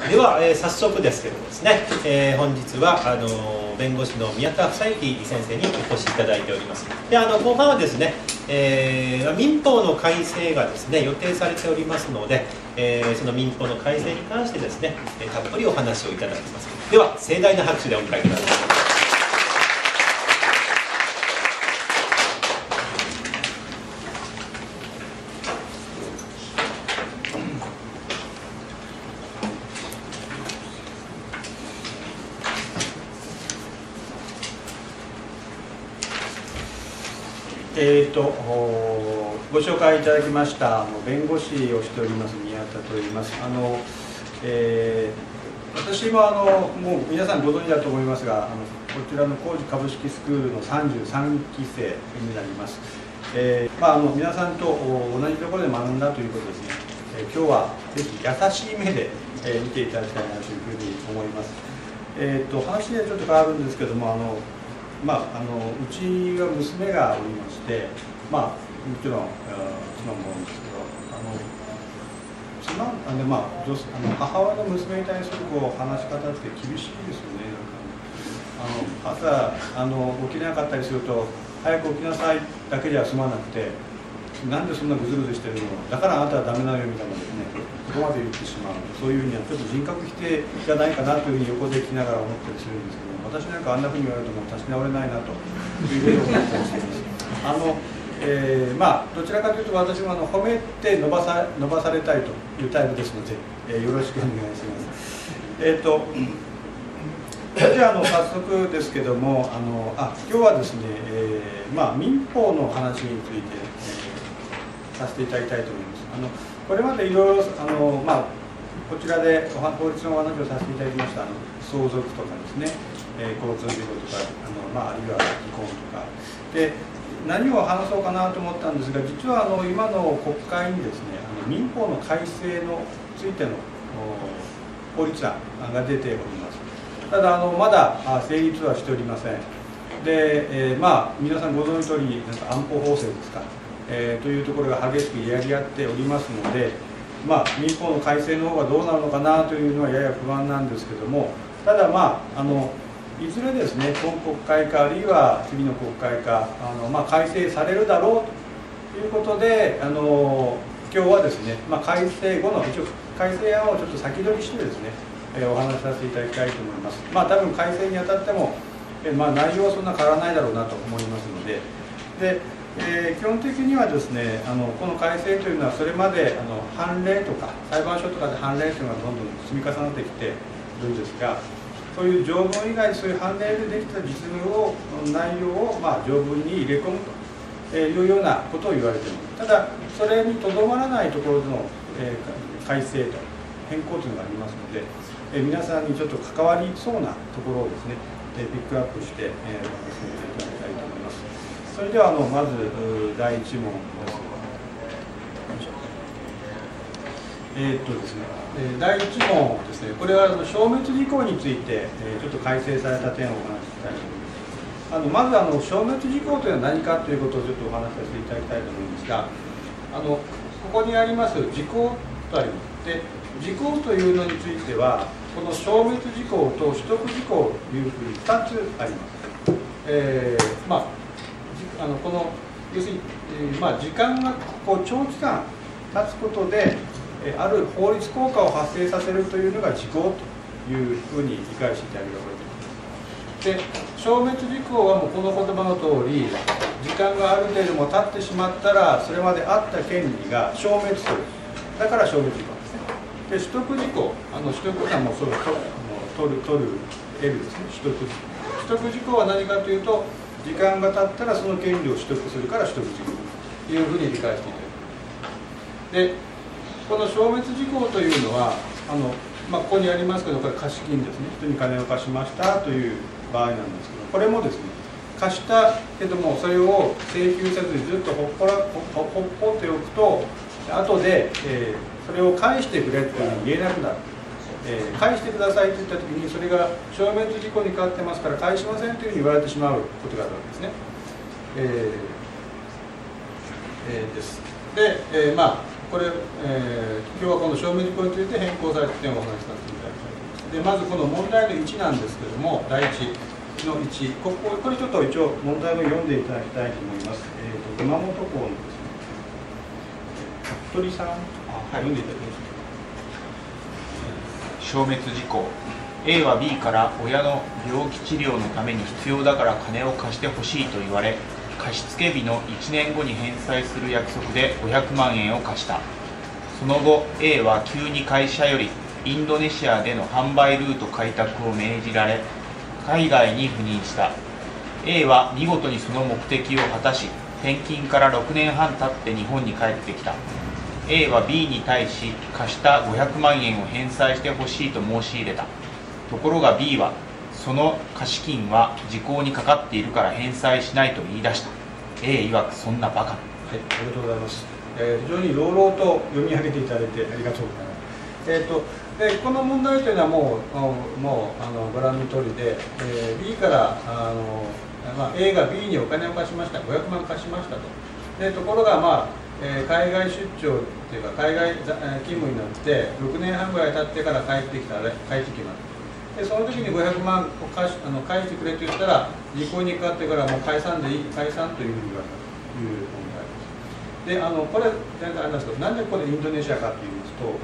では、早速ですけどですね、本日は弁護士の宮田房之先生にお越しいただいております。で後半はですね、民法の改正がですね予定されておりますので、その民法の改正に関してですね、たっぷりお話をいただきます。では盛大な拍手でお迎えください。ご紹介いただきました弁護士をしております宮田といいます。私ももう皆さんご存知だと思いますがこちらの工事株式スクールの33期生になります。皆さんと同じところで学んだということですね、今日はぜひ優しい目で、見ていただきたいなというふうに思います。話でちょっと変わるんですけどもうちは娘がおりまして、もちろん妻も多いんですけど母親の娘に対する話し方って厳しいですよね。朝起きなかったりすると早く起きなさいだけじゃ済まなくて、なんでそんなぐずぐずしてるのだからあなたはダメなのよみたいなですね、そこまで言ってしまう。そういうふうにはちょっと人格否定じゃないかなというふうに横で聞きながら思ったりするんですけど、私なんかあんなふうに言われるともう立ち直れないなというふうに思ったりしています。どちらかというと私も褒めて伸ばされたいというタイプですので、よろしくお願いします。じゃあ早速ですけども今日はですね、民法の話について、させていただきたいと思います。これまでいろいろこちらで法律のお話をさせていただきました相続とかですね、交通事故とかあるいは離婚とかで何を話そうかなと思ったんですが、実は今の国会にですね民法の改正についての法律案が出ております。ただまだ成立はしておりません。で、皆さんご存じの通り安保法制ですか、というところが激しくやり合っておりますので、民法の改正の方がどうなるのかなというのはやや不安なんですけども、ただいずれですね今国会かあるいは次の国会か改正されるだろうということで今日はですね、改正後の一応改正案をちょっと先取りしてですね、お話しさせていただきたいと思います。多分改正にあたっても、内容はそんな変わらないだろうなと思いますので、基本的にはですねこの改正というのはそれまで判例とか裁判所とかで判例というのがどんどん積み重なってきているんですが、そういう条文以外そういう判例でできた実務内容を条文に入れ込むというようなことを言われています。ただそれにとどまらないところでの、改正と変更というのがありますので、皆さんにちょっと関わりそうなところをですねピックアップして、進めていただきたいと思います。それではまず第1問です。ですね、第1問ですね、これは消滅事項について、ちょっと改正された点をお話ししたいと思います。まず消滅事項というのは何かということをちょっとお話しさせていただきたいと思うんですが、ここにあります事項とあります。で、事項というのについては、この消滅事項と取得事項というふうに2つあります。この要するに、時間が長期間経つことである法律効果を発生させるというのが事項というふうに理解していただければと思います。で、消滅事項はもうこの言葉の通り、時間がある程度も経ってしまったらそれまであった権利が消滅する。だから消滅事項ですね。で、取得事項、取得はもうそう取る得るですね。取得事項は何かというと、時間が経ったらその権利を取得するから取得事項というふうに理解していただきます。で、この消滅事項というのはここにありますけど、これ貸金ですね。人に金を貸しましたという場合なんですけど、これもですね貸したけどもそれを請求せずにずっとほっぽっておくと後で、それを返してくれというふうに言えなくなる。返してくださいと言ったときにそれが消滅事項に変わってますから返しませんというふうに言われてしまうことがあるわけですね。です。で、これ、今日はこの証明事項について変更された点をお話しさせていただきたいと思います。でまずこの問題の1なんですけれども、第1の1、これちょっと一応問題を読んでいただきたいと思います。熊本校のですね、鳥さん、読んでいただけますか。消滅事項 A は B から親の病気治療のために必要だから金を貸してほしいと言われ、貸付日の1年後に返済する約束で500万円を貸した。その後 A は急に会社よりインドネシアでの販売ルート開拓を命じられ、海外に赴任した。 A は見事にその目的を果たし、転勤から6年半経って日本に帰ってきた。 A は B に対し貸した500万円を返済してほしいと申し入れた。ところが B はその貸金は時効にかかっているから返済しないと言い出した。 A 曰くそんなバカ。はい、ありがとうございます。非常に朗々と読み上げていただいてありがとうございます。でこの問題というのはもうご覧の通りで、B からA が B にお金を貸しました、500万貸しましたと。ところが、海外出張というか海外勤務になって6年半ぐらい経ってから帰ってきます。でその時に500万を返してくれと言ったら、時効にかかってからもう解散でいい、解散というふうに言われたという問題です。でこれ全然あれなんですけど、なんでこれインドネシアかと言いますと、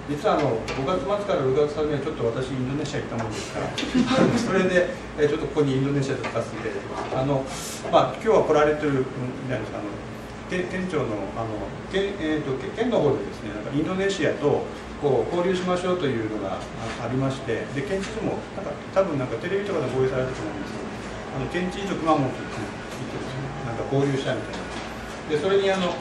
実は5月末から6月初めはちょっと私インドネシア行ったもんですからそれでちょっとここにインドネシアと書かせていただいてます。今日は来られてるみたいです店長の県の方でですね、なんかインドネシアとこう交流しましょうというのがありまして、で県知事も多分テレビとかで放映されたと思うんですけど、県知事と熊本に行ってですね、なんか交流したみたいな。でそれに私も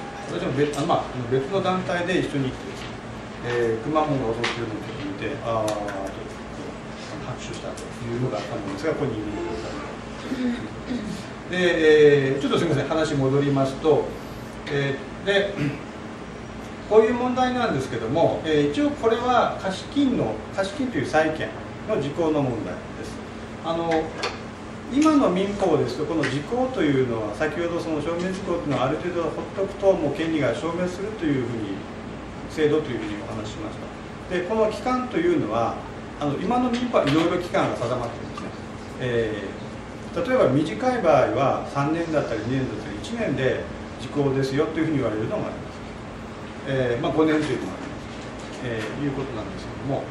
別の団体で一緒に行ってですね、熊本が踊っているのをちょっと見て、拍手したというのがあったんですが、ここにいるので、ちょっとすみません、話戻りますと、でこういう問題なんですけども、一応これは貸金という債権の時効の問題です。今の民法ですと、この時効というのは先ほどその消滅時効というのはある程度ほっとくともう権利が消滅するというふうに制度というふうにお話ししました。でこの期間というのは今の民法はいろいろ期間が定まっているんですね。例えば短い場合は3年だったり2年だったり1年で時効ですよというふうに言われるのもあります。5年というのもあります、いうことなんですけども、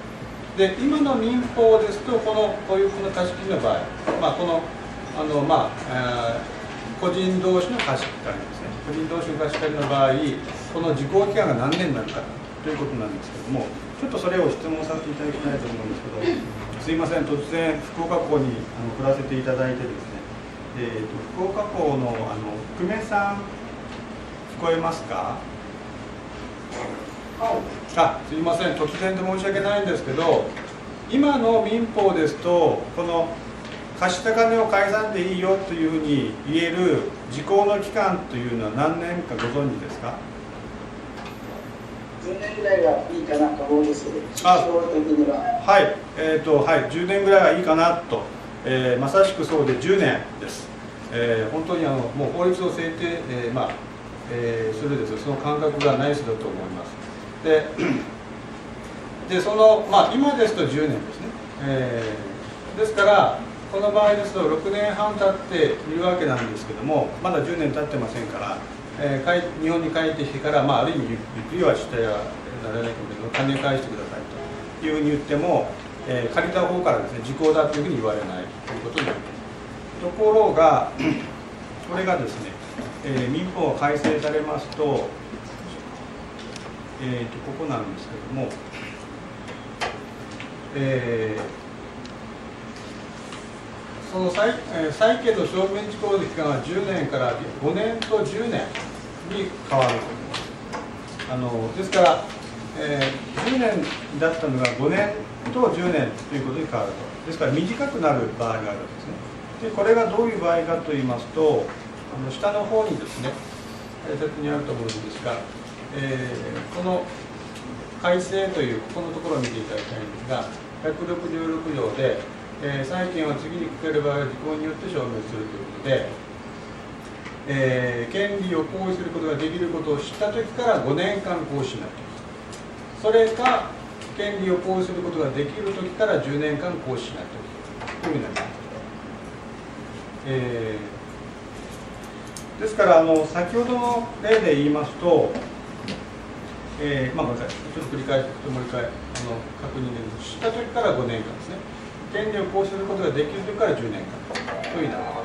で今の民法ですとこういうこの貸金の場合、個人同士の貸し借りですね、個人同士の貸し借りの場合、この時効期間が何年になるかということなんですけども、ちょっとそれを質問させていただきたいと思うんですけど、すいません、突然福岡港に来らせていただいてですね、福岡港の久米さん聞こえますか？すいません、突然で申し訳ないんですけど、今の民法ですとこの貸した金を返さんでいいよというふうに言える時効の期間というのは何年かご存知ですか？10年ぐらいはいいかなと思うんですけど、的には。はい、10年ぐらいはいいかなと、まさしくそうで10年です。本当にもう法律を制定、するですその感覚がナイスだと思います。で今ですと10年ですね。ですからこの場合ですと6年半経っているわけなんですけども、まだ10年経ってませんから、日本に帰ってきてから、ある意味ゆっくりはしてはならないかもしれないけど、金返してくださいというふうに言っても、借りた方からですね時効だというふうに言われないということになります。ところがこれがですね、民法が改正されますと、ここなんですけども、その債権の証明時効の期間は10年から5年と10年に変わると思います。ですから、10年だったのが5年と10年ということに変わると。ですから短くなる場合があるわけですね。でこれがどういう場合かといいますと、下の方にですね、説にあると思うんですが、この改正というここのところを見ていただきたいんですが、166条で、債権は次にかける場合は時効によって消滅するということで、権利を行使することができることを知った時から5年間行使になっています。それか権利を行使することができる時から10年間行使になっているというふうになります。ですから先ほどの例で言いますと、ごめんなさい、ちょっと繰り返してもう一回確認で知った時から5年間ですね。権利を行使することができる時から10年間というふうになります。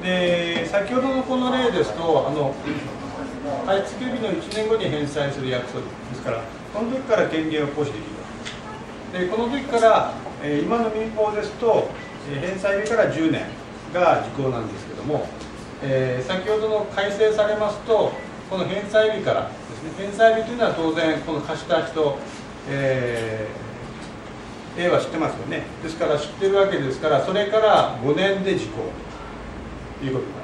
で先ほどのこの例ですと買付日の1年後に返済する約束ですから、この時から権利を行使できる。でこの時から、今の民法ですと返済日から10年が時効なんですけども、先ほどの改正されますとこの返済日からですね、返済日というのは当然この貸した人、A は知ってますよね。ですから知ってるわけですから、それから5年で時効ということになる。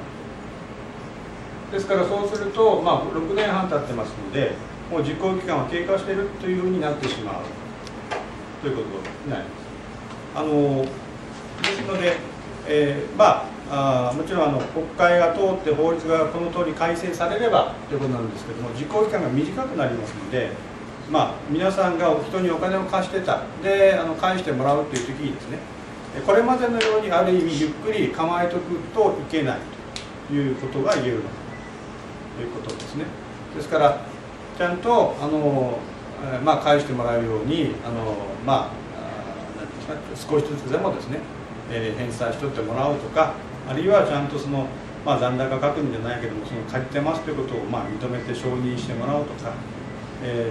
ですからそうすると、6年半経ってますので、もう実行期間は経過しているというふうになってしまうということになります。ですので、もちろん国会が通って法律がこの通り改正されればということなんですけども、実行期間が短くなりますので、皆さんが人にお金を貸してたで返してもらうという時にですね、これまでのようにある意味ゆっくり構えておくといけないということが言えるのかということですね。ですからちゃんと返してもらうように少しずつでもですね、返済しとってもらうとか、あるいはちゃんと残高確認じゃないけども借りてますということを認めて承認してもらうとか、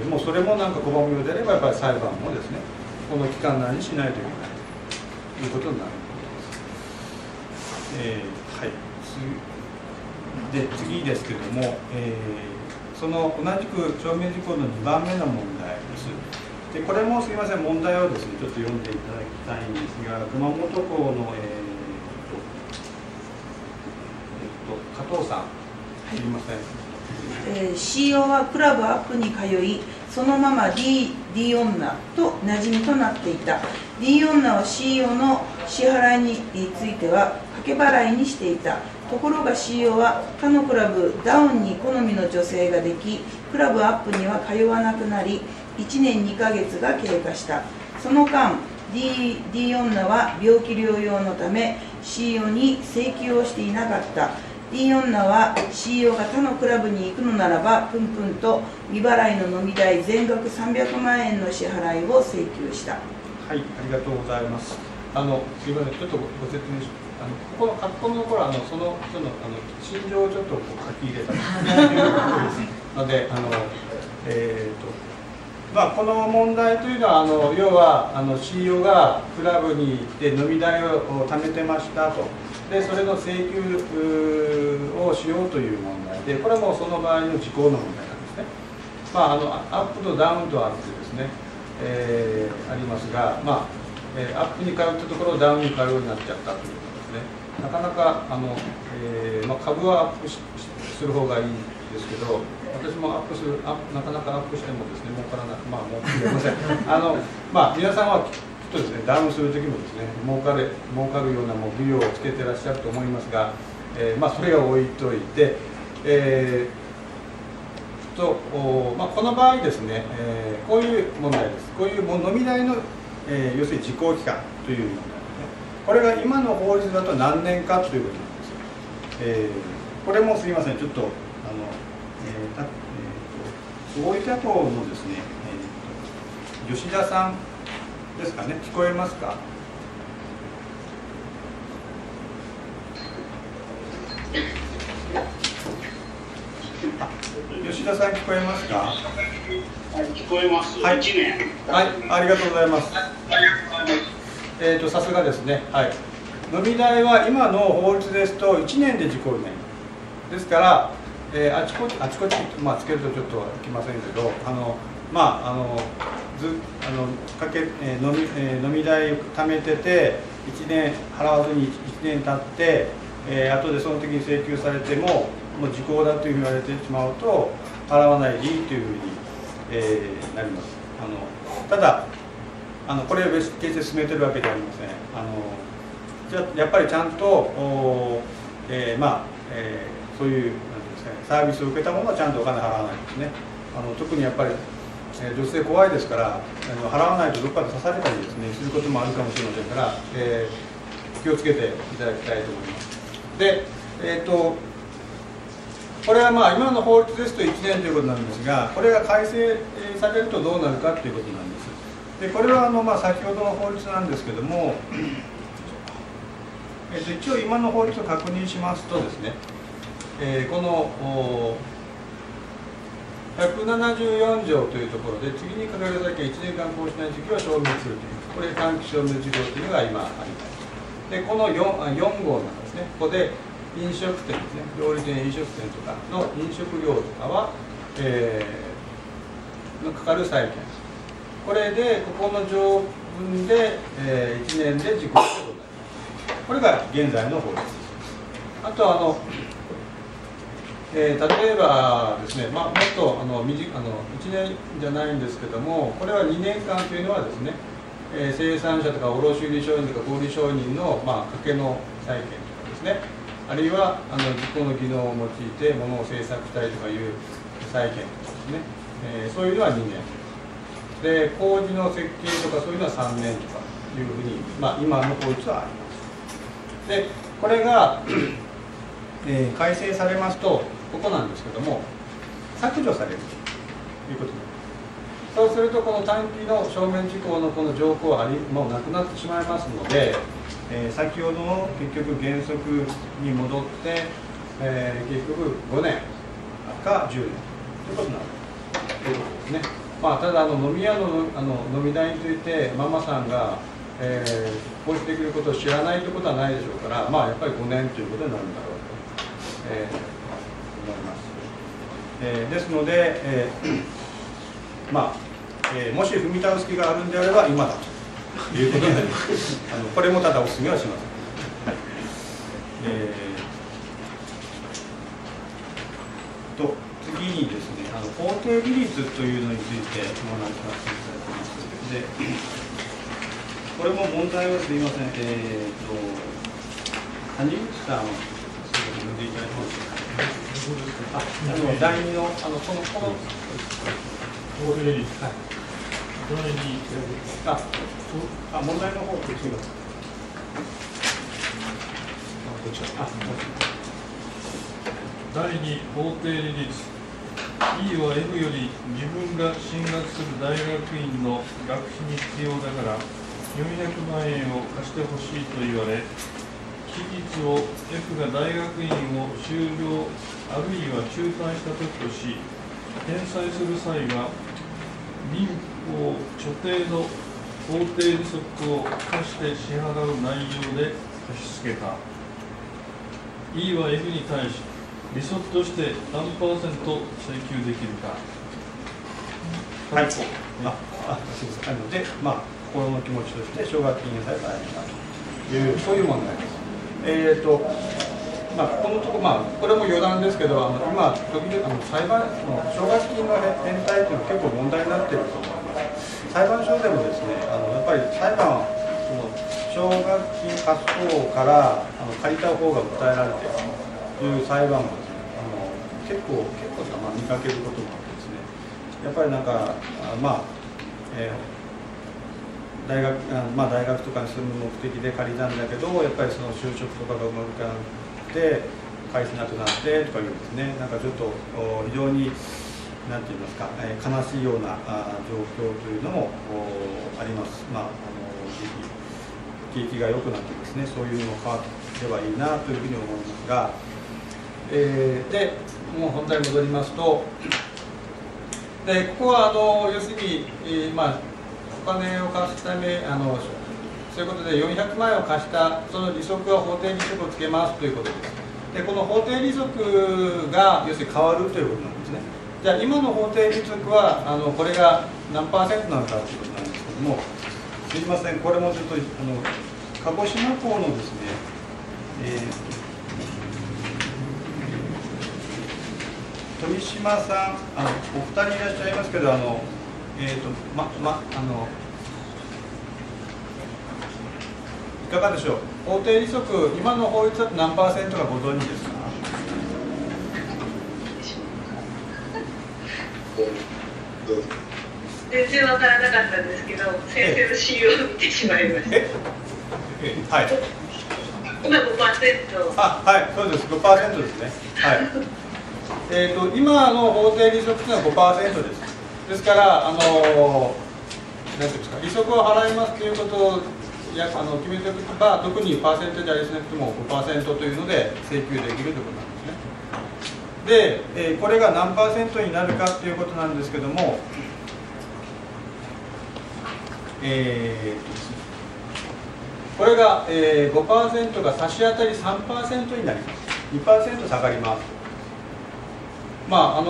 もうそれも拒むようであればやっぱり裁判もですねこの期間内にしないといけないということになるはい。次ですけれども、その同じく証明事項の2番目の問題です。でこれもすみません、問題をですねちょっと読んでいただきたいんですが、熊本港の、加藤さん、すみません。CO はクラブアップに通い、そのまま D 女と馴染みとなっていた。 D 女は CO の支払いについては掛け払いにしていた。ところが CO は他のクラブダウンに好みの女性ができ、クラブアップには通わなくなり1年2ヶ月が経過した。その間 D 女は病気療養のため CO に請求をしていなかった。 D 女は CO が他のクラブに行くのならばプンプンと未払いの飲み代全額300万円の支払いを請求した。はい、ありがとうございます。すみません、ちょっとご説明しここの書き込みの頃その人の心情をちょっと書き入れたのでこの問題というのは要はCEO がクラブに行って飲み代を貯めてましたと。でそれの請求をしようという問題で、これもその場合の時効の問題なんですね。アップとダウンとあってですね、ありますが、アップに通ったところダウンに通うようになっちゃったということですね。なかなか株はアップする方がいいんですけど、私もなかなかアップしてもですね儲からない、儲かりません。皆さんはきっとですねダウンする時もですね儲かるような美容をつけてらっしゃると思いますが、それは置いといて、この場合ですね、こういう問題です。こういう飲み代の、要するに時効期間という問題ですね。これが今の法律だと何年かということなんです。これもすみません、ちょっと大分港のですね、吉田さんですかね、聞こえますか？吉田さん聞こえますか？はい、聞こえます。はい、1年。はい、ありがとうございます。さすがですね。はい。飲み代は今の法律ですと1年で時効になります。ですから、あちこち、つけるとちょっといきませんけど、飲み代を貯めてて1年払わずに1年経って、後でその時に請求されてもう時効だというふうに言われてしまうと払わないでいいというふうに、なります。ただこれは決して進めてるわけではありません。やっぱりちゃんとそういうなんていうんですかね、サービスを受けたものはちゃんとお金払わないんですね。特にやっぱり女性怖いですから、払わないとどこかで刺されたりですねすることもあるかもしれませんから、気をつけていただきたいと思います。で、これは今の法律ですと1年ということなんですが、これが改正されるとどうなるかということなんです。でこれは先ほどの法律なんですけども、一応今の法律を確認しますとですね、この174条というところで、次にかかるだけ1年間行使ない時期は消滅するという、これ短期消滅事項というのが今あります。でこの 4号なんですね、ここで飲食店ですね、料理店、飲食店とかの飲食業とかは、かかる債権、これでここの条文で、1年で時効ということになります。これが現在の法律です。あと例えばですね、もっと1年じゃないんですけども、これは2年間というのはですね、生産者とか卸売商人とか小売商人の掛けの債権とかですね、あるいは自己の技能を用いて物を製作したりとかいう債権とかですね、そういうのは2年で、工事の設計とかそういうのは3年とかいうふうに、今の法律はあります。でこれが、改正されますと、ここなんですけども、削除されるということです。そうすると、この短期の消滅事項のこの条項はもうなくなってしまいますので、先ほどの結局原則に戻って、結局5年か10年ということになるということですね。ただ飲み屋の飲み代についてママさんが、放出できることを知らないということはないでしょうから、やっぱり5年ということになるんだろうと、思います。ですので、もし踏み倒す気があるんであれば今だということになりますこれもただお勧めはしません。次にですね、法定利率というのについてお話しさせていただきます。でこれも問題はすみません、谷口さん、読んでいただきます。第2の、この法定利率、はい、問題の方、すみません。第2法定利率 E は F より自分が進学する大学院の学費に必要だから400万円を貸してほしいと言われ、期日を F が大学院を修了あるいは中退した時とし、返済する際は民法所定の法定利息を課して支払う内容で貸し付けた。 E は F に対し利息として何%請求できるか。はい。すみません。で、心の気持ちとして奨学金返済が払えたという、そういう問題です。このとここれも余談ですけど、今時々裁判の奨学金の返済というのは結構問題になっていると思います。裁判所でもですね、やっぱり裁判奨学金貸す方から借りた方が訴えられているという裁判もですね、結構見かけることもあってですね、やっぱり大学とかに住む目的で借りたんだけど、やっぱりその就職とかがうまくいかなくて返せなくなってとかいうですね、ちょっと非常に何て言いますか、悲しいような状況というのもあります。景気が良くなってですね、そういうのが変わればいいなというふうに思いますが、でもう本題に戻りますと、でここは要するに、お金を貸すためそういうことで400万円を貸したその利息は法定利息をつけますということです。でこの法定利息が要するに変わるということなんですね。じゃあ今の法定利息はこれが何%なのかということなんですけども、すいません、これもちょっと鹿児島港のですね、鳥島さん、お二人いらっしゃいますけど、いかがでしょう。法定利息、今の法律だと何%かご存知ですか？全然わからなかったんですけど、先生の資料を見てしまいました。はい。今 5%。はい、そうです。5% ですね。はい。今の法定利息というのは 5% です。ですから、なんていうんですか、利息を払いますということを決めておけば、特にパーセンテージありしなくても 5% というので請求できるということなんですね。で、これが何%になるかということなんですけども、これが、5% が差し当たり 3% になります。2% 下がります。や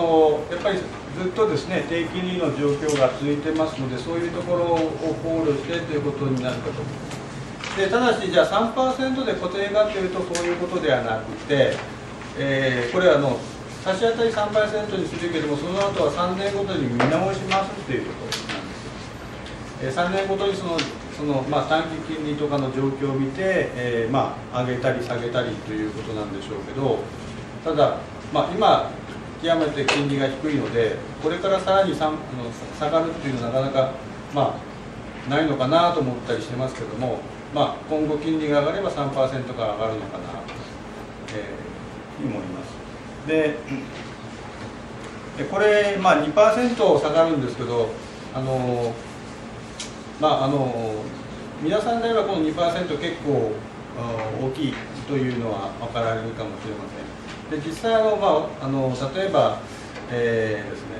っぱりずっとですね、低金利の状況が続いてますので、そういうところを考慮してということになるかと思います。で、ただし、じゃあ 3% で固定かというと、そういうことではなくて、これは差し当たり 3% にするけども、その後は3年ごとに見直しますということなんです。3年ごとに短期金利とかの状況を見て、上げたり下げたりということなんでしょうけど、ただ、今、極めて金利が低いので、これからさらに下がるというのはなかなか、ないのかなと思ったりしてますけども、今後金利が上がれば 3% が上がるのかなと、思います。でこれ、2% 下がるんですけど、皆さんであればこの 2% 結構大きいというのは分かられるかもしれません。で実際例えば、ですね、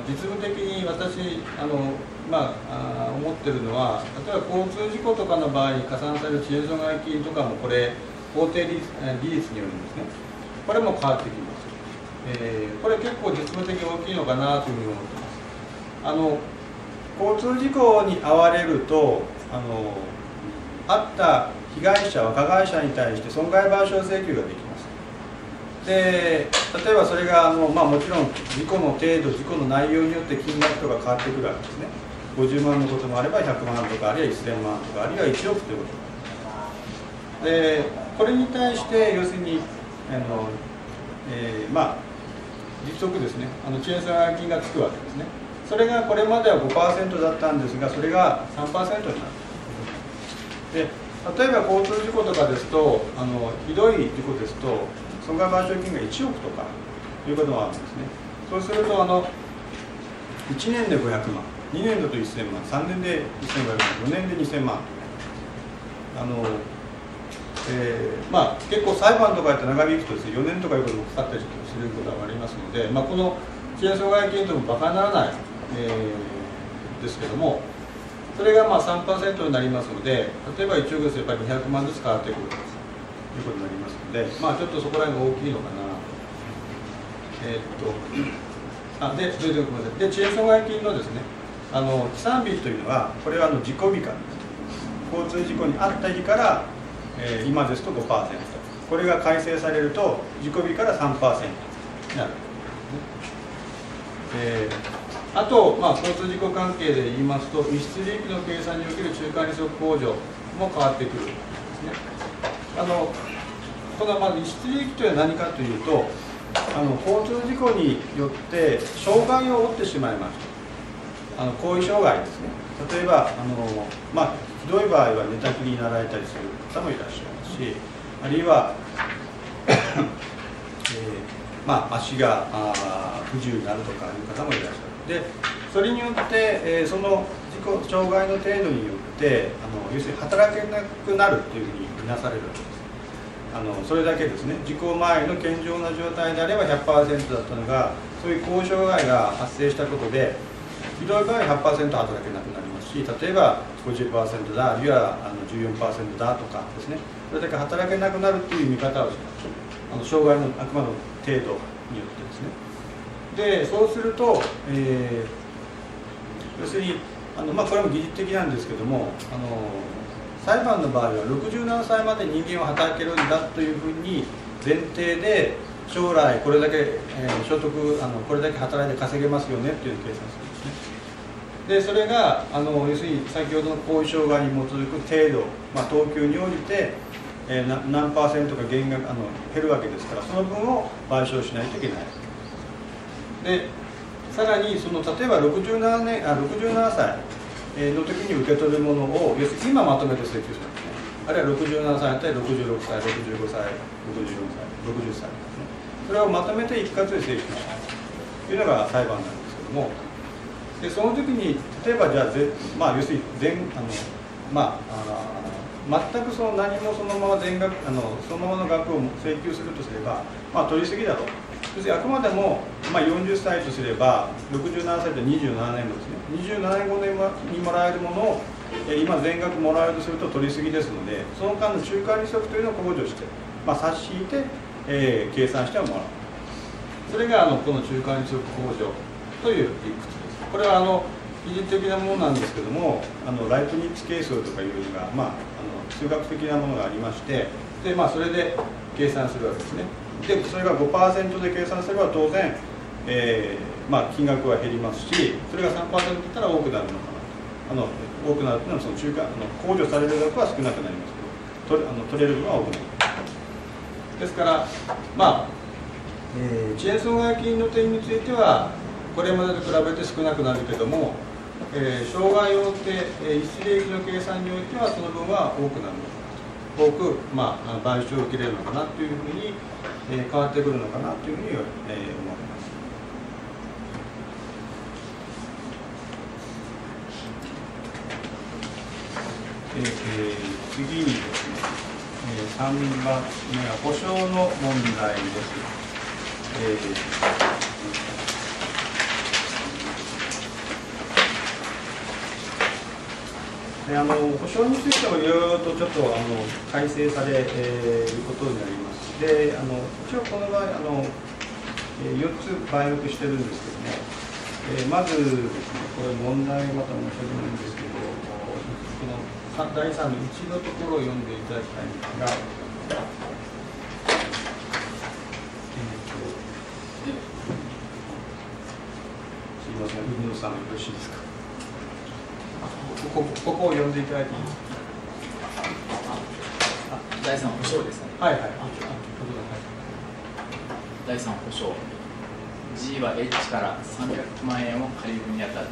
実務的に私思ってるのは、例えば交通事故とかの場合に加算される遅延損害金とかも、これ法定利率によるんですね。これも変わってきます。これ結構実務的に大きいのかなというふうに思ってます。交通事故に遭われると、遭った被害者は加害者に対して損害賠償請求ができます。で、例えばそれがもちろん事故の程度、事故の内容によって金額とか変わってくるわけですね。50万のこともあれば100万とか、あるいは1000万とか、あるいは1億ということで、これに対して要するに利息ですね、遅延損害金がつくわけですね。それがこれまでは 5% だったんですが、それが 3% になる。で、例えば交通事故とかですと、ひどい事故ですと損害賠償金が1億とかいうこともあるんですね。そうすると1年で500万、2年だと1000万、3年で1500万、4年で2000万。結構裁判とかやって長引くとですね、4年とかいうこともかかったりすることがありますので、この遅延損害金ともバカにならない、ですけども、それが3% になりますので、例えば1億ですとやっぱり200万ずつ変わってくるということになりますので、ちょっとそこら辺が大きいのかな。で、遅延損害金のですね、起算日というのは、これは事故日からです。交通事故に遭った日から、今ですと 5%、これが改正されると事故日から 3% になる。あと、交通事故関係で言いますと、逸失利益の計算における中間利息控除も変わってくるんですね。この逸失利益というのは何かというと、交通事故によって障害を負ってしまいました。後遺障害ですね。例えばひどい場合は寝たきりになられたりする方もいらっしゃいますし、あるいは足が不自由になるとかいう方もいらっしゃる。で、それによって、その障害の程度によって要するに働けなくなるというふうに見なされるわけです。それだけですね、事故前の健常な状態であれば 100% だったのが、そういう後遺障害が発生したことで、ひどい場合は 100% 働けなくなりますし、例えば 50% だ、あるいは14% だとかですね、それだけ働けなくなるという見方をします。障害のあくまでも程度によってですね。で、そうすると、要するにこれも技術的なんですけども、裁判の場合は67歳まで人間は働けるんだというふうに前提で、将来これだけ、所得これだけ働いて稼げますよねっていう計算するんですね。でそれが要するに先ほどの後遺障害に基づく程度、等級に応じて、何パーセントか減額減るわけですから、その分を賠償しないといけない。でさらに例えば67歳の時に受け取るものを要するに今まとめて請求するんですね。あるいは67歳だったり66歳、65歳、64歳、60歳ですね。それをまとめて一括で請求したというのが裁判なんですけども、でその時に例えばじゃあ要するに全く何もそのまま全額そのままの額を請求するとすれば、取りすぎだろう。要するにあくまでも、40歳とすれば67歳と27年後ですね。27年後にもらえるものを今全額もらえるとすると取りすぎですので、その間の中間利息というのを控除して、差し引いて、計算してはもらう。それがこの中間利息控除という理屈です。これは技術的なものなんですけども、ライプニッツ係数とかいうのが、数学的なものがありまして、でそれで計算するわけですね。でそれが 5% で計算すれば当然、金額は減りますし、それが 3% だったら多くなるのかなと。多くなるというのはその中間控除される額は少なくなりますけど、取れる分は多くなる。ですから遅延損害金の点についてはこれまでと比べて少なくなるけども、障害を負って一例の計算においてはその分は多くなるのかなと、多く賠償を受けれるのかなというふうに、変わってくるのかなというふうに思います。次にですね、3番目は保証の問題です。保証についてもいろいろとちょっと改正されることになります。で一応この場合4つ倍録してるんですけども、まずですね、これ問題また申し訳ないんですけど、この第3の1のところを読んでいただきたいんですが、すいません、海野さんよろしいですか。ここを読んでいただいていいですか。第3保証ですね。はいはい。第3保証 G は H から300万円を借りるにあたって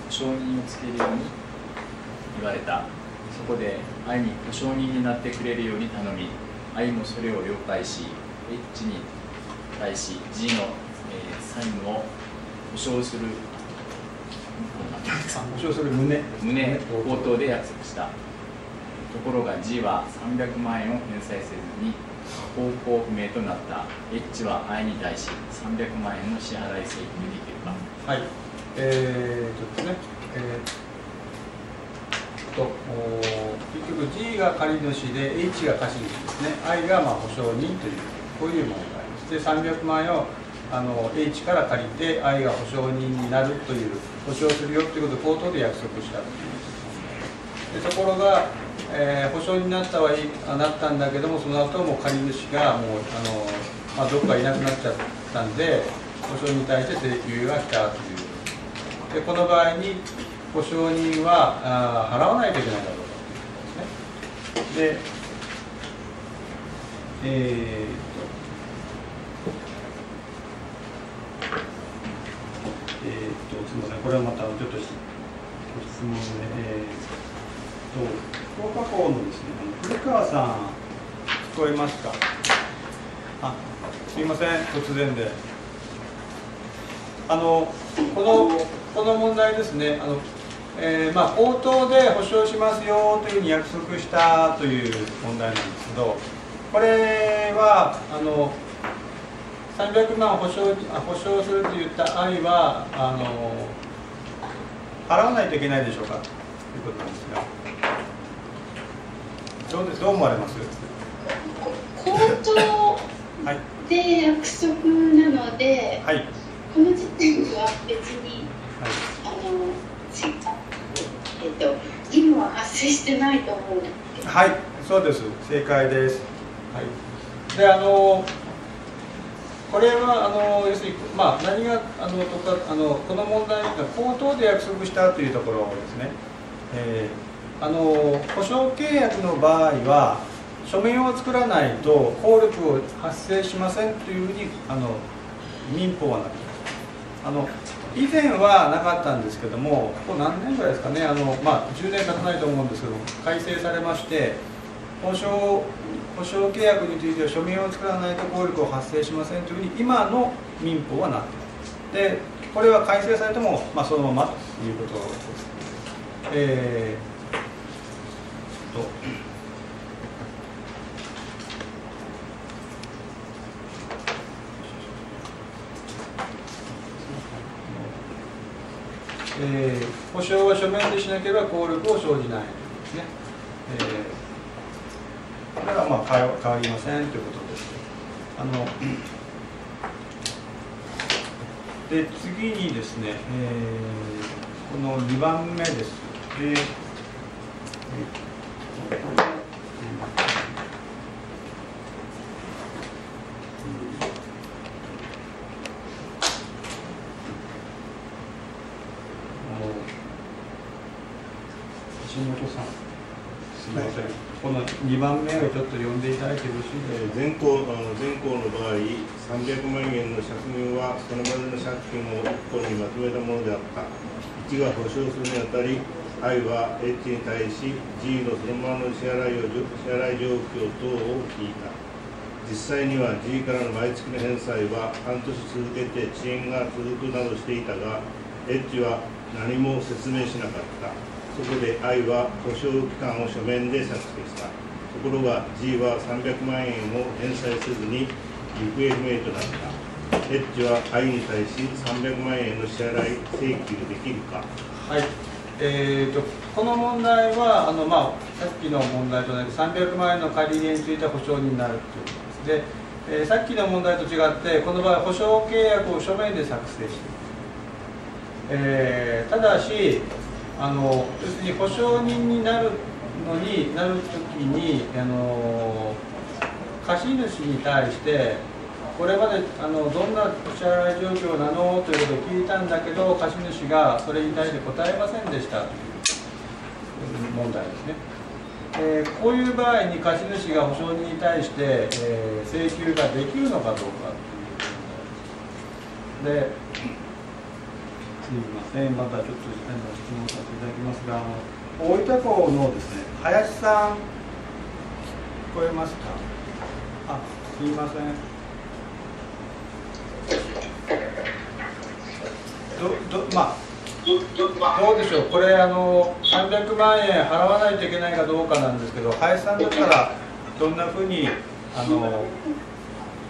保証人をつけるように言われた。そこで I に保証人になってくれるように頼み、 I もそれを了解し H に対し G の、債務を保証する旨口頭で約束した。ところが G は300万円を返済せずに方向不明となった。 H は I に対し300万円の支払い請求できるか。はい、ですね、結局 G が借り主で H が貸主ですね。I が保証人というこういうものがあります。で300万円をH から借りて I が保証人になるという保証するよということを口頭で約束したというで、ところが、保証になったんだけども、その後も借り主がもうどこかいなくなっちゃったんで保証人に対して請求が来たという。でこの場合に保証人は払わないといけないだろうということですね。すみません、これはまたちょっと質問で、福岡港のですね、古川さん、聞こえますか。すみません、突然で。この問題ですね、口頭で保証しますよというふうに約束したという問題なんですけど、これは300万保証するといった愛は払わないといけないでしょうかということなんですが、どう思われます？口頭で約束なので、はい、この時点では別に、義務は発生してないと思うんですけど。はい、そうです。正解です。はい。でここれは要するに、まあ、何がこの問題が口頭で約束したというところですね。保証契約の場合は書面を作らないと効力を発生しませんというふうに民法はなっています。以前はなかったんですけども、ここ何年ぐらいですかね、まあ、10年経たないと思うんですけども、改正されまして、保証契約については書面を作らないと効力を発生しませんというふうに今の民法はなっています。で、これは改正されても、まあ、そのままということです。保証は書面でしなければ効力を生じないですね。これはまあ変わりませんということです。で次にですね、この2番目です。橋本さん、すみません。この2番目をちょっと読んでいただいてよろしいですか。全項の場合、300万円の借入はそれまでの借金を1本にまとめたものであった。1が保証するにあたり、I は H に対し G のそのままの支払い状況等を聞いた。実際には G からの毎月の返済は半年続けて遅延が続くなどしていたが、H は何も説明しなかった。そこで I は保証期間を書面で作成した。ところが G は300万円を返済せずに行方不明となった。H は I に対し300万円の支払い請求できるか。はい。この問題はまあ、さっきの問題と同じ300万円の借り入れについて保証人になるということです。で、さっきの問題と違ってこの場合保証契約を書面で作成している。ただし要するに保証人になるときに貸主に対してこれまでどんな支払い状況なのということを聞いたんだけど貸主がそれに対して答えませんでしたという問題ですね。こういう場合に貸主が保証人に対して、請求ができるのかどうかというですみません、またちょっと質問させていただきますが、大分港のですね、林さん、聞こえますか？すみません。どうでしょう、これ300万円払わないといけないかどうかなんですけど、林さんだったらどんなふうに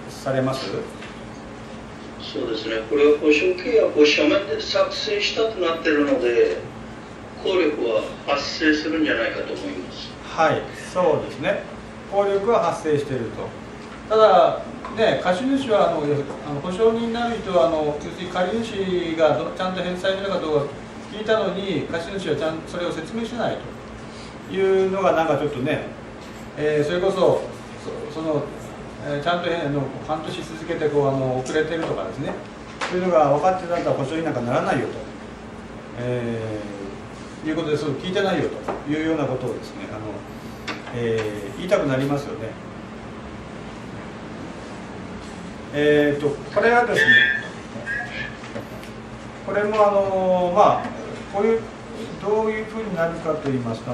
されます？そうですね、これは保証契約を書面で作成したとなっているので、効力は発生するんじゃないかと思います。はい、そうですね、効力は発生していると。ただ、ね、貸主は保証人になる人は要するに借主がちゃんと返済するかどうか聞いたのに、貸主はちゃんとそれを説明しないというのが、なんかちょっとね、それこそ、ちゃんと半年続けて遅れてるとかですね、そういうのが分かってたんだら保証人なんかならないよと、いうことで、それ聞いてないよというようなことをですね、言いたくなりますよね。これはですね、これもまあ、こういうどういうふうになるかといいますと、ち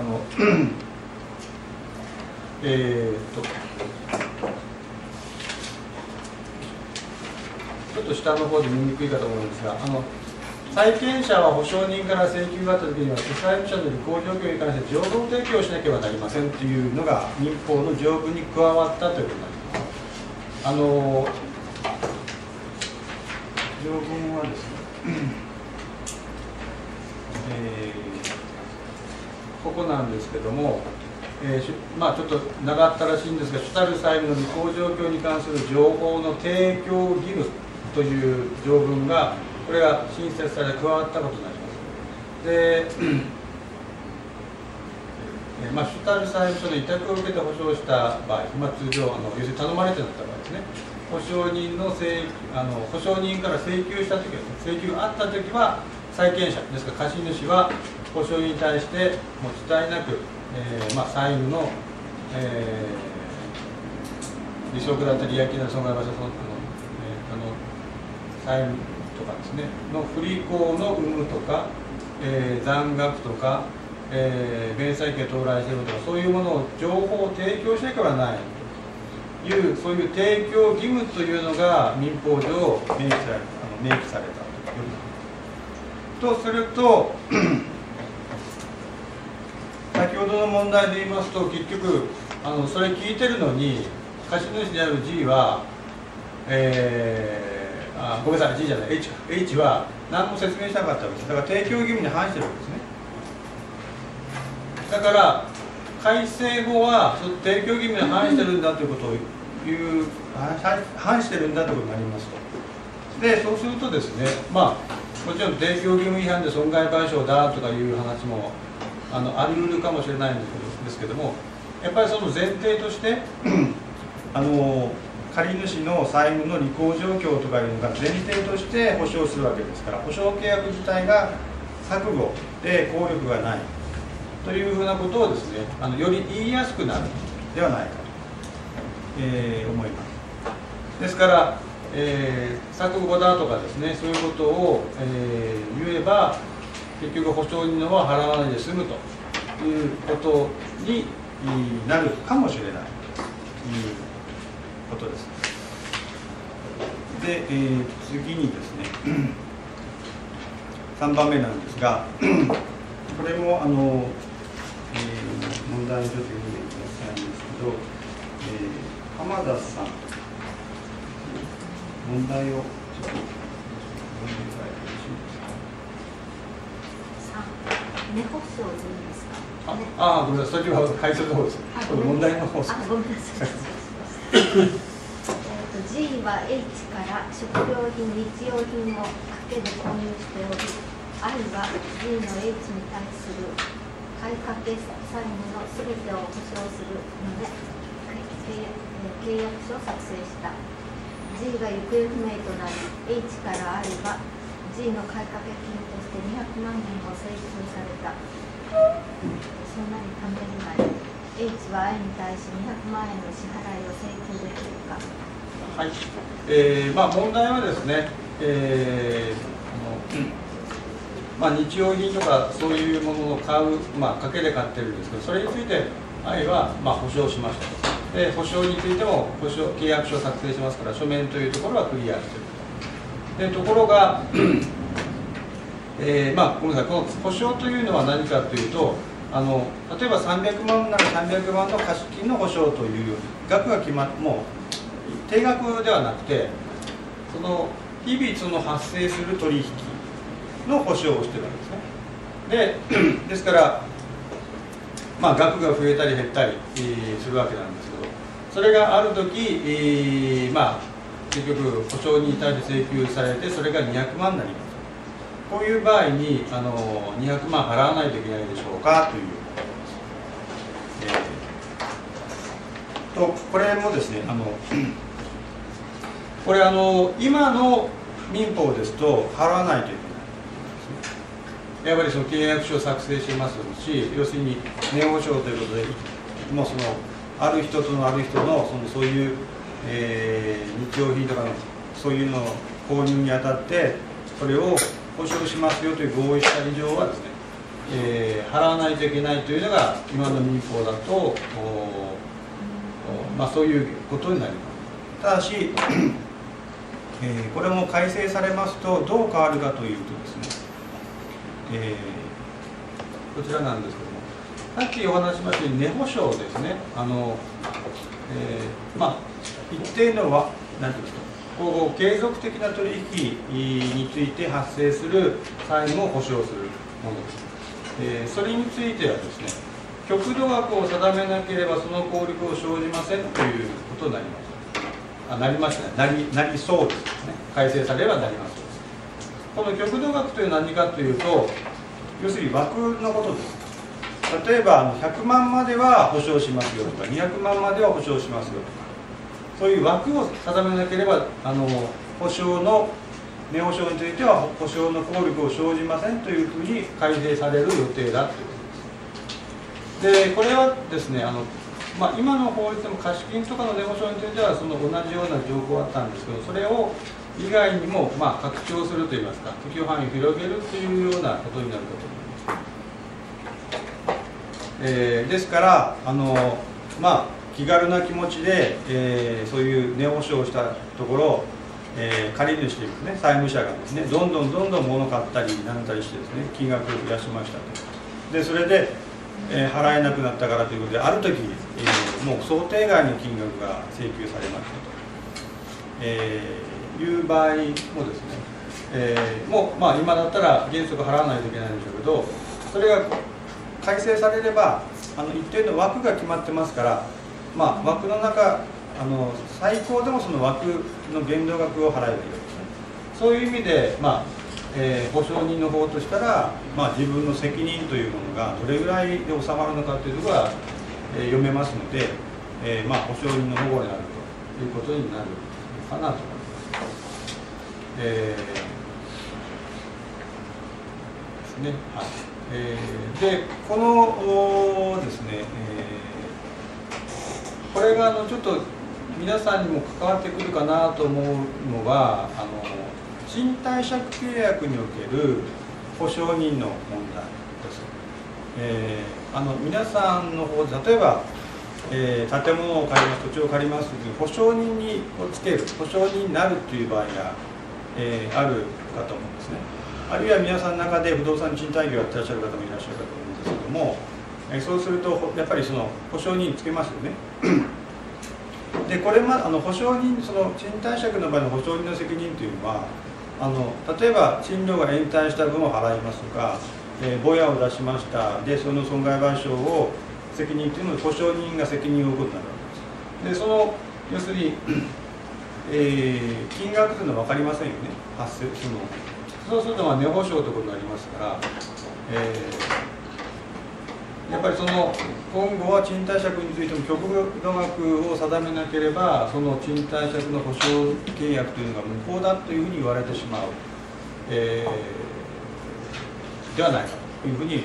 ょっと下の方で見にくいかと思うんですが、債権者は保証人から請求があったときには、主債務者の履行状況に関して情報提供をしなければなりませんというのが民法の条文に加わったということになります。条文はですね、ここなんですけども、まあちょっと長ったらしいんですが、主たる債務の履行状況に関する情報の提供義務という条文が、これが新設され加わったことになります。で、まあ、主たる債務所の委託を受けて保証した場合、まあ、通常要するに頼まれてなった場合ですね、保証人の保証人から請求したときは、請求があったときは、債権者ですから貸主は保証人に対して持ち絶えなく、債務の、利息だったり、違約金な損害賠償債務とかですねの不履行の有無とか、残額とか、弁済権到来しているとか、そういうものを情報を提供しなければならないという、そういう提供義務というのが民法上明記されたとすると、先ほどの問題で言いますと、結局それ聞いてるのに貸主である G は、ごめんなさい、G じゃない、H は何も説明しなかったわけです。だから提供義務に反してるわけですね。だから改正後はその提供義務に反してるんだということを反してるんだということになりますと。で、そうするとですね、もちろん提供義務違反で損害賠償だとかいう話もあり得るかもしれないんですけども、やっぱりその前提として借り主の債務の履行状況とかいうのが前提として保証するわけですから、保証契約自体が錯誤で効力がないというふうなことをですね、より言いやすくなるのではないかと、思います。ですから、錯誤だとかですね、そういうことを、言えば結局保証人の方は払わないで済むということになるかもしれないということです。で、次にですね3番目なんですが、これも問題をちょっと読んでくださいんですけど、浜田さん、問題をちょっと読んでいただいてよろしいですか。根保証でいいですか。ごめんなさい、それは解説の方です。この問題の方です。ごめんなさい。G は H から食料品、日用品を賭けで購入しており、I は G の H に対する買い掛け債務のすべてを保証するので契約書を作成した。G が行方不明となり、H から I は G の買い掛け金として200万円を請求された。そんなにためになり、H は I に対し200万円の支払いを請求できるか。はい、問題はですね、日用品とかそういうものを買う、賭けで買ってるんですけど、それについて愛は保証しましたと。で、保証についても契約書を作成しますから、書面というところはクリアしていると。で、ところが、ごめんなさい、この保証というのは何かというと、例えば300万なら300万の貸金の保証という額が決まって、もう定額ではなくて、その日々発生する取引の保証をしているわけですね。ですから、額が増えたり減ったりするわけなんですけど、それがあるとき、結局保証に対して請求されて、それが200万になります。こういう場合に200万払わないといけないでしょうかという、これもですね、これ今の民法ですと払わないといけない。やっぱりその契約書を作成してますし、要するに根保証ということで、もうある人とのそういう、日用品とかのそういうのを購入にあたってそれを保証しますよという合意した以上はですね、払わないといけないというのが今の民法だとそういうことになります。ただし、これも改正されますとどう変わるかというとですね、こちらなんですけども、さっきお話しましたように根保証ですね、一定の何ていうんですか、継続的な取引について発生する債務を保証するものです。それについてはですね、極度額を定めなければその効力を生じませんということになります。なりましたね。なりそうですね。改正されればなります。この極度額というのは何かというと、要するに枠のことです。例えば100万までは保証しますよとか、200万までは保証しますよとか、そういう枠を定めなければ保証の値保証については保証の効力を生じませんというふうに改正される予定だということです。でこれはですね今の法律でも貸金とかの値保証についてはその同じような条項があったんですけど、それを以外にも拡張するといいますか適用範囲を広げるというようなことになるかと思います。ですから気軽な気持ちで、そういう値保証をしたところ、借り主というかね債務者がですねどんどん物を買ったりなんたりしてですね金額を増やしましたと。でそれで払えなくなったからということである時、もう想定外の金額が請求されましたと、いう場合もですね、もう今だったら原則払わないといけないんでしょうけど、それが改正されれば一定の枠が決まってますから、枠の中最高でもその枠の限度額を払えばいいわけですね。そういう意味で保証人の方としたら、自分の責任というものがどれぐらいで収まるのかというところが、読めますので、保証人の保護になるということになるかなと思います。ですね。はい。でこのですね、これがちょっと皆さんにも関わってくるかなと思うのは賃貸借契約における保証人の問題です。皆さんの方で例えば、建物を借ります土地を借りますという保証人をつける保証人になるという場合が、あるかと思うんですね。あるいは皆さんの中で不動産賃貸業をやってらっしゃる方もいらっしゃるかと思うんですけども、そうするとやっぱりその保証人つけますよね。でこれ保証人その賃貸借の場合の保証人の責任というのは例えば賃料が延滞した分を払いますとか、ぼやを出しましたでその損害賠償を責任というのを保証人が責任を負うことになるわけです。で要するに、金額というのは分かりませんよね。そうすると値保証ということになりますから、やっぱり今後は賃貸借についても極度額を定めなければその賃貸借の保証契約というのが無効だというふうに言われてしまう、ではないかというふうに思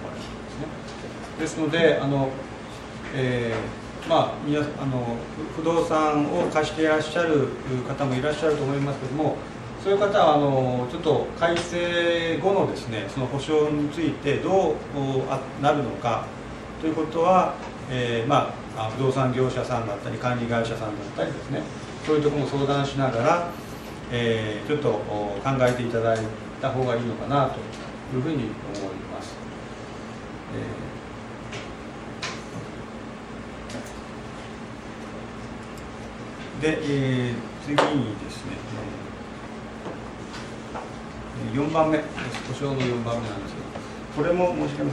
われますね。ですので不動産を貸していらっしゃる方もいらっしゃると思いますけども、そういう方はちょっと改正後のですねその保証についてどうなるのかということは、不動産業者さんだったり管理会社さんだったりですねそういうところも相談しながら、ちょっと考えていただいた方がいいのかなというふうに思います。で、次にですね4番目です。保証の4番目なんですけど、これも申し訳ない、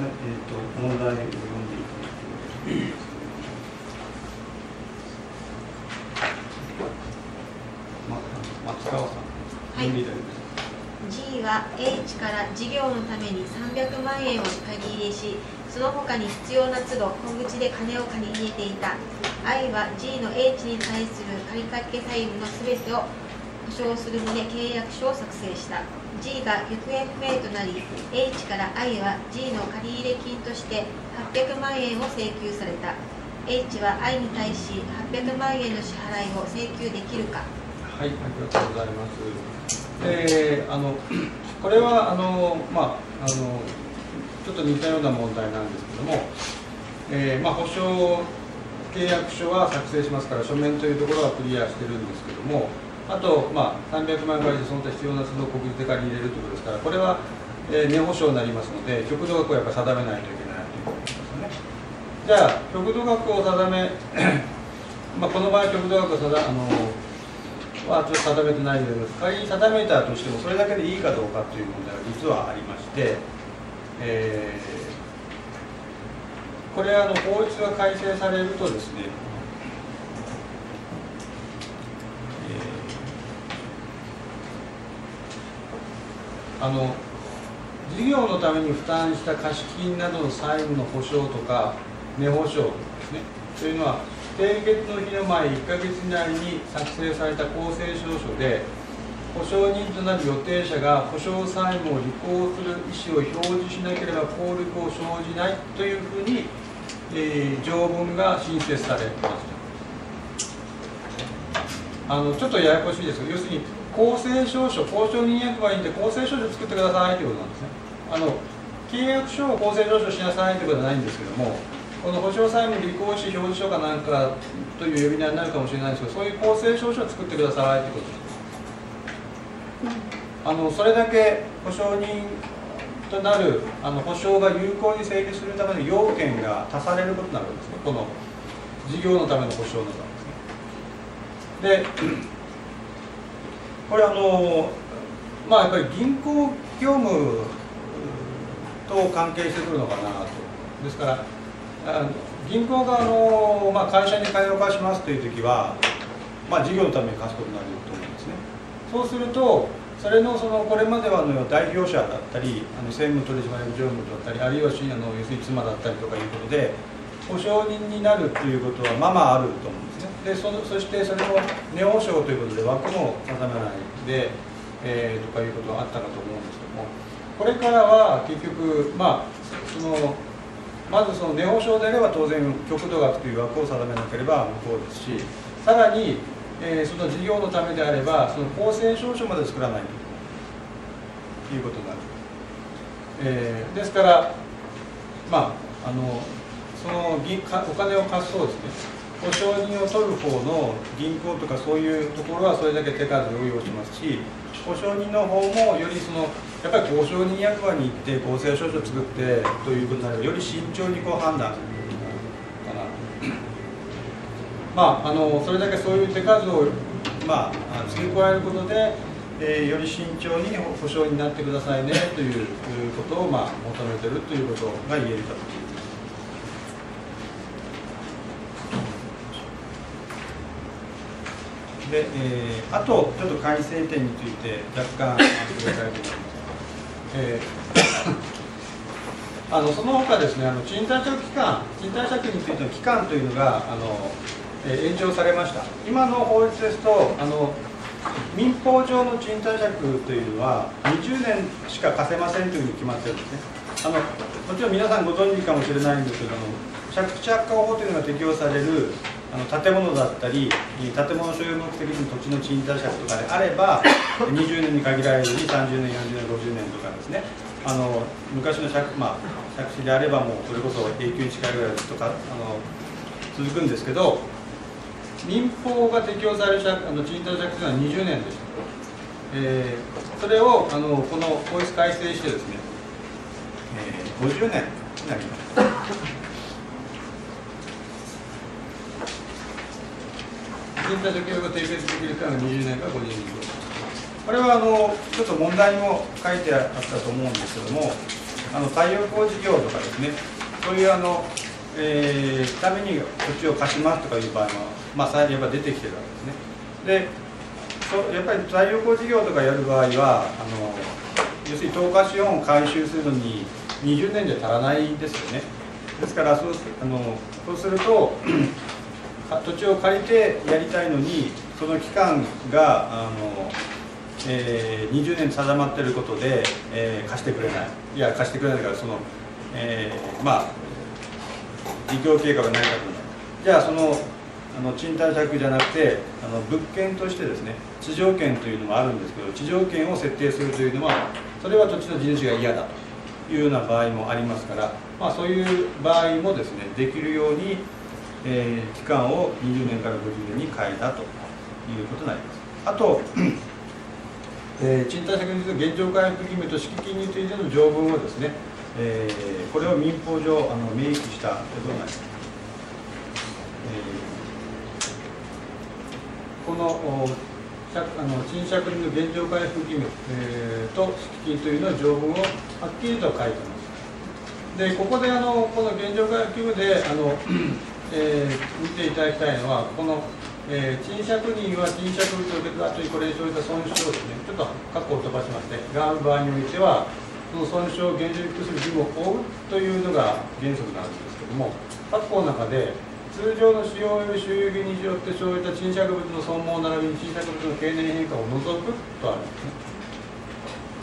問題を読んでいく。松川さん、読んでいただきます。G は H から事業のために300万円を借り入れし、その他に必要な都度小口で金を借り入れていた。I は G の H に対する借掛債務のすべてを保証する旨契約書を作成した。G が行方不明となり、H から I は G の借入金として800万円を請求された。H は I に対し800万円の支払いを請求できるか。はい、ありがとうございます。これはちょっと似たような問題なんですけども、保証契約書は作成しますから書面というところはクリアしてるんですけども、あと、300万円借りてその他必要な都度小口で借り入れるということですから、これは、値保証になりますので極度額をやっぱり定めないといけないということですよね。じゃあ極度額を定めこの場合極度額はちょっと定めてないので、仮に定めたとしてもそれだけでいいかどうかという問題が実はありまして、これ法律が改正されるとですね、事業のために負担した貸金などの債務の保証とか値保証ですね、というのは締結の日の前1ヶ月以内に作成された公正証書で、保証人となる予定者が保証債務を履行する意思を表示しなければ効力を生じないというふうに、条文が新設されました。ちょっとややこしいですが、要するに公正証書、公証人役場に行って公正証書を作ってくださいということなんですね。契約書を公正証書しなさいということはないんですけども、この保証債務履行意思表示書かなんかという呼び名になるかもしれないですけど、そういう公正証書を作ってくださいということです。それだけ保証人となる保証が有効に成立するための要件が足されることになるんですね、この事業のための保証の場合ですね。で、これやっぱり銀行業務と関係してくるのかなと。ですから銀行が会社に金を貸しますというときは、事業のために貸すことになると思うんですね。そうすると、それのこれまでは代表者だったり、専務取締役常務だったり、あるいは要するに妻だったりとかいうことで、保証人になるということはあると思うんですね。でそしてそれを根保証ということで枠も定めないで、とかいうことがあったかと思うんですけども、これからは結局、まずその根保証であれば当然極度額という枠を定めなければ無効ですし、さらに、その事業のためであればその公正証書まで作らないということになる。ですからそのお金を貸すとですね、保証人を取る方の銀行とかそういうところはそれだけ手数を要しますし、保証人の方もよりやっぱり保証人役場に行って公正証書を作ってということになればより慎重に判断するかなと。それだけそういう手数を付け加えることで、より慎重に保証になってくださいねということを求めているということが言えるかと思います。であとちょっと改正点について若干触れたいと思います。その他ですね、賃貸借についての期間というのが延長されました。今の法律ですと民法上の賃貸借というのは20年しか貸せませんというふうに決まってるんですね。もちろん皆さんご存知かもしれないんですけど借地借家法というのが適用される建物だったり建物所有目的の土地の賃貸借とかであれば20年に限られるように30年、40年、50年とかですね、昔の借地であればもうそれこそ永久に近いぐらいずっと続くんですけど、民法が適用される賃貸借というのは20年です。それをこの法律改正してですね、50年になりました。賃貸借用が締結できる期間が20年から50年と。これはちょっと問題にも書いてあったと思うんですけども、太陽光事業とかですね、そういうために土地を貸しますとかいう場合も最近やっぱ出てきてるわけですね。でやっぱり太陽光事業とかやる場合は要するに投下資本を回収するのに20年じゃ足らないですよね。ですからそうすると土地を借りてやりたいのにその期間が20年定まっていることで、貸してくれない、いや貸してくれないから事業計画がないかと。じゃあ賃貸借じゃなくて物件としてですね、地上権というのもあるんですけど、地上権を設定するというのはそれは土地の地主が嫌だというような場合もありますから、そういう場合もですねできるように期間を20年から50年に変えたということになります。あと、賃貸借についての現状回復義務と敷金についての条文をですね、これを民法上明記したことになります。この賃借人の現状回復義務、と敷金というの条文をはっきりと書いています。でここでこの現状回復義務で見ていただきたいのは、この、賃借人は賃借受けた後にこれに生じた損失をですね、ちょっと括弧を飛ばしましてがある場合においては、その損失を現状にする義務を負うというのが原則なんですけども、括弧の中で通常の使用及び収益によって生じた賃借物の損耗並びに賃借物の経年変化を除くとあるんですね。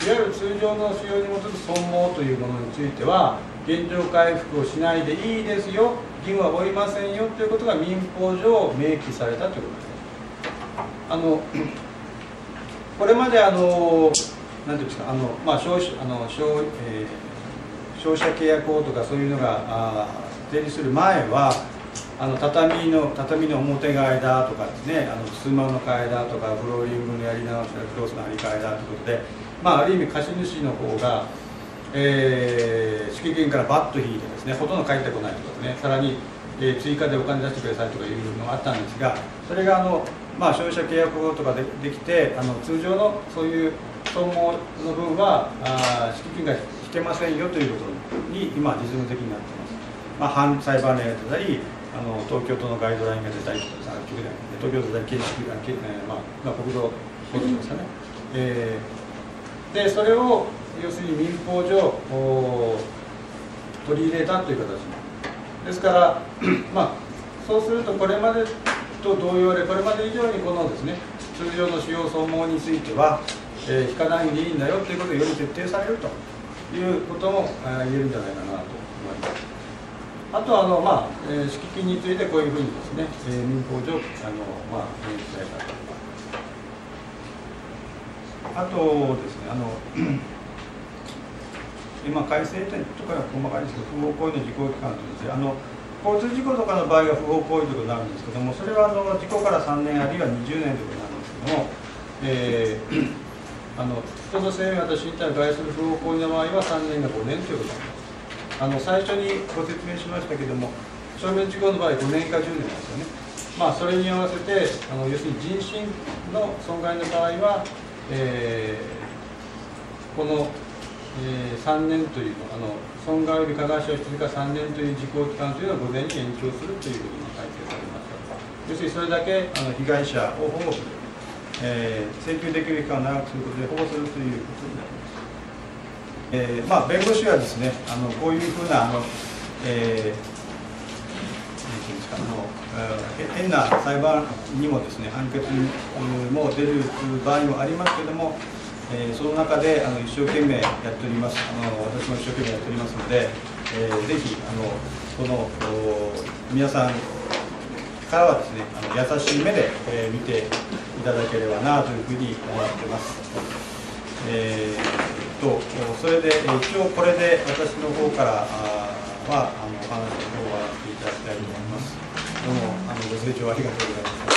いわゆる通常の使用に基づく損耗というものについては現状回復をしないでいいですよ、義務は負いませんよということが民法上明記されたということですね。これまでなんていうんですか、消費者契約法とかそういうのが成立する前は畳の表替えだとかですね、襖の替えだとかフローリングのやり直しやクロスの張り替えだということで、ある意味貸主の方が、敷金からバッと引いてですね、ほとんど返ってこないとかですね、さらに、追加でお金出してくださいとかいうのがあったんですが、それが消費者契約法とかできて通常のそういう損耗の分は敷金が引けませんよということに今実務的になっています。反裁判例が出たり東京都のガイドラインが出たり東京都で建築国道交通ですかね、でそれを要するに民法上取り入れたという形ですから、そうするとこれまでと同様でこれまで以上にこのですね通常の使用損耗については、引かないでいいんだよということがより徹底されるということも言えるんじゃないかなと思います。あとは敷金についてこういうふうにですね、民法上明記されたと。あとですね今改正点とかは細かいんですけど、不法行為の時効期間というですね、交通事故とかの場合は不法行為ということになるんですけども、それは事故から3年あるいは20年ということなんですけども、人の生命また身体を害する不法行為の場合は3年が5年ということになります。最初にご説明しましたけども、正面事故の場合5年か10年なんですよね。それに合わせて要するに人身の損害の場合は、この、3年という損害及び加害者を必要か3年という時効期間というのを5年に延長するということが改正されました。要するにそれだけ被害者を保護する、請求できる期間を長くすることで保護するということになります。弁護士はですね、こういうふうな変な裁判にもですね、判決も出る場合もありますけれども、その中で一生懸命やっております。私も一生懸命やっておりますので、ぜひこの皆さんからはですね、優しい目で見ていただければなというふうに思っています。それで一応これで私の方からはお話を終わらせていただきたいと思います。どうもご清聴ありがとうございました。